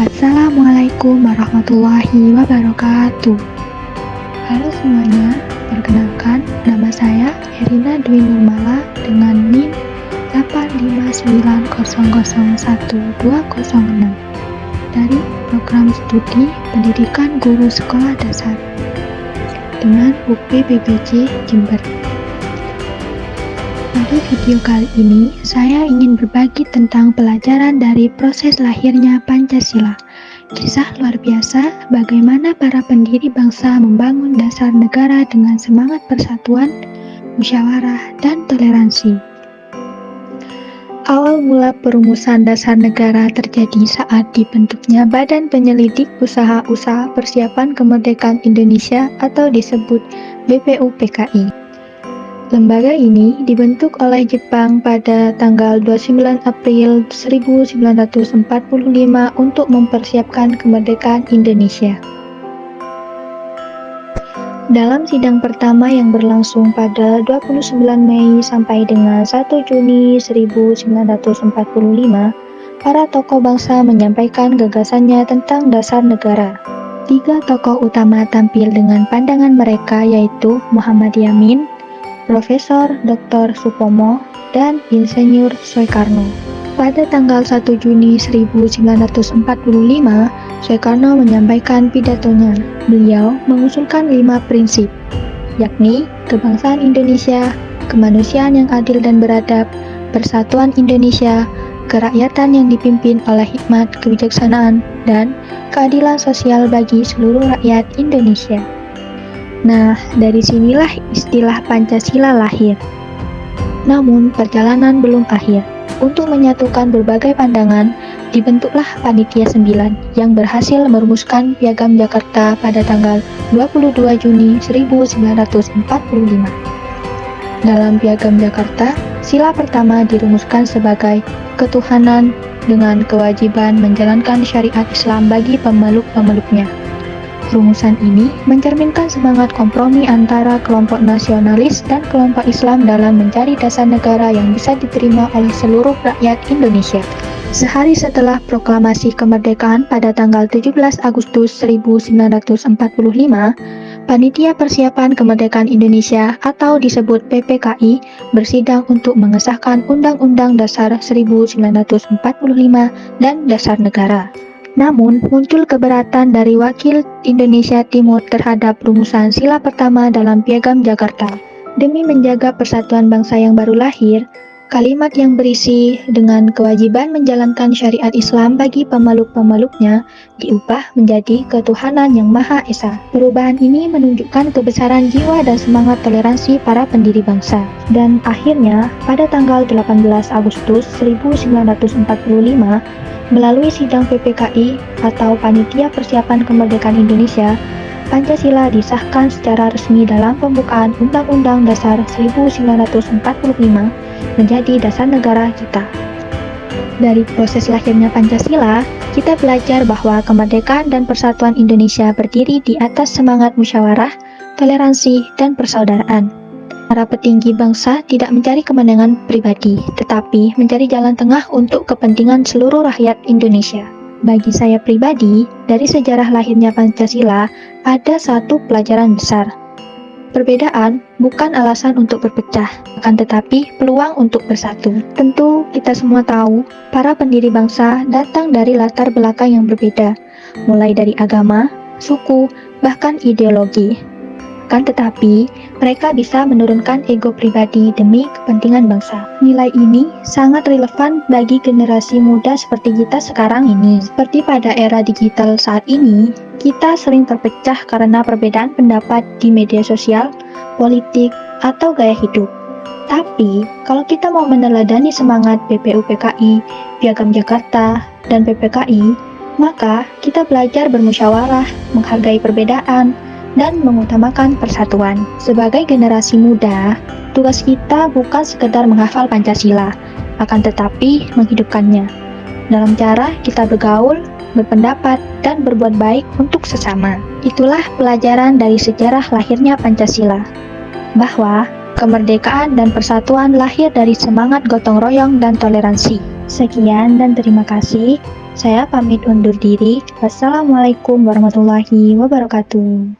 Assalamualaikum warahmatullahi wabarakatuh. Halo semuanya, perkenalkan nama saya Herina Dwi Nurmala dengan NIM 859001206 dari program studi pendidikan guru sekolah dasar dengan UP PBJ Jember. Pada video kali ini, saya ingin berbagi tentang pelajaran dari proses lahirnya Pancasila. Kisah luar biasa bagaimana para pendiri bangsa membangun dasar negara dengan semangat persatuan, musyawarah, dan toleransi. Awal mula perumusan dasar negara terjadi saat dibentuknya Badan Penyelidik Usaha-Usaha Persiapan Kemerdekaan Indonesia atau disebut BPUPKI. Lembaga ini dibentuk oleh Jepang pada tanggal 29 April 1945 untuk mempersiapkan kemerdekaan Indonesia. Dalam sidang pertama yang berlangsung pada 29 Mei sampai dengan 1 Juni 1945, para tokoh bangsa menyampaikan gagasannya tentang dasar negara. 3 tokoh utama tampil dengan pandangan mereka yaitu Muhammad Yamin, Profesor Dr. Supomo, dan Insinyur Soekarno. Pada tanggal 1 Juni 1945, Soekarno menyampaikan pidatonya. Beliau mengusulkan 5 prinsip, yakni kebangsaan Indonesia, kemanusiaan yang adil dan beradab, persatuan Indonesia, kerakyatan yang dipimpin oleh hikmat kebijaksanaan, dan keadilan sosial bagi seluruh rakyat Indonesia. Nah, dari sinilah istilah Pancasila lahir. Namun, perjalanan belum akhir. Untuk menyatukan berbagai pandangan, dibentuklah Panitia 9 yang berhasil merumuskan Piagam Jakarta pada tanggal 22 Juni 1945. Dalam Piagam Jakarta, sila pertama dirumuskan sebagai ketuhanan dengan kewajiban menjalankan syariat Islam bagi pemeluk-pemeluknya. Rumusan ini mencerminkan semangat kompromi antara kelompok nasionalis dan kelompok Islam dalam mencari dasar negara yang bisa diterima oleh seluruh rakyat Indonesia. Sehari setelah proklamasi kemerdekaan pada tanggal 17 Agustus 1945, Panitia Persiapan Kemerdekaan Indonesia atau disebut PPKI bersidang untuk mengesahkan Undang-Undang Dasar 1945 dan Dasar Negara. Namun, muncul keberatan dari wakil Indonesia Timur terhadap rumusan sila pertama dalam Piagam Jakarta. Demi menjaga persatuan bangsa yang baru lahir, kalimat yang berisi dengan kewajiban menjalankan syariat Islam bagi pemeluk-pemeluknya diubah menjadi ketuhanan yang Maha Esa. Perubahan ini menunjukkan kebesaran jiwa dan semangat toleransi para pendiri bangsa. Dan akhirnya, pada tanggal 18 Agustus 1945, melalui sidang PPKI atau Panitia Persiapan Kemerdekaan Indonesia, Pancasila disahkan secara resmi dalam pembukaan Undang-Undang Dasar 1945 menjadi dasar negara kita. Dari proses lahirnya Pancasila, kita belajar bahwa kemerdekaan dan persatuan Indonesia berdiri di atas semangat musyawarah, toleransi, dan persaudaraan. Para petinggi bangsa tidak mencari kemenangan pribadi, tetapi mencari jalan tengah untuk kepentingan seluruh rakyat Indonesia. Bagi saya pribadi, dari sejarah lahirnya Pancasila, ada satu pelajaran besar. Perbedaan bukan alasan untuk berpecah, akan tetapi peluang untuk bersatu. Tentu kita semua tahu, para pendiri bangsa datang dari latar belakang yang berbeda, mulai dari agama, suku, bahkan ideologi. Akan tetapi, mereka bisa menurunkan ego pribadi demi kepentingan bangsa. Nilai ini sangat relevan bagi generasi muda seperti kita sekarang ini. Seperti pada era digital saat ini, kita sering terpecah karena perbedaan pendapat di media sosial, politik, atau gaya hidup. Tapi, kalau kita mau meneladani semangat BPUPKI, Piagam Jakarta, dan PPKI, maka kita belajar bermusyawarah, menghargai perbedaan, dan mengutamakan persatuan. Sebagai generasi muda, tugas kita bukan sekedar menghafal Pancasila, akan tetapi menghidupkannya. Dalam cara kita bergaul, berpendapat, dan berbuat baik untuk sesama. Itulah pelajaran dari sejarah lahirnya Pancasila, bahwa kemerdekaan dan persatuan lahir dari semangat gotong royong dan toleransi. Sekian dan terima kasih. Saya pamit undur diri. Wassalamualaikum warahmatullahi wabarakatuh.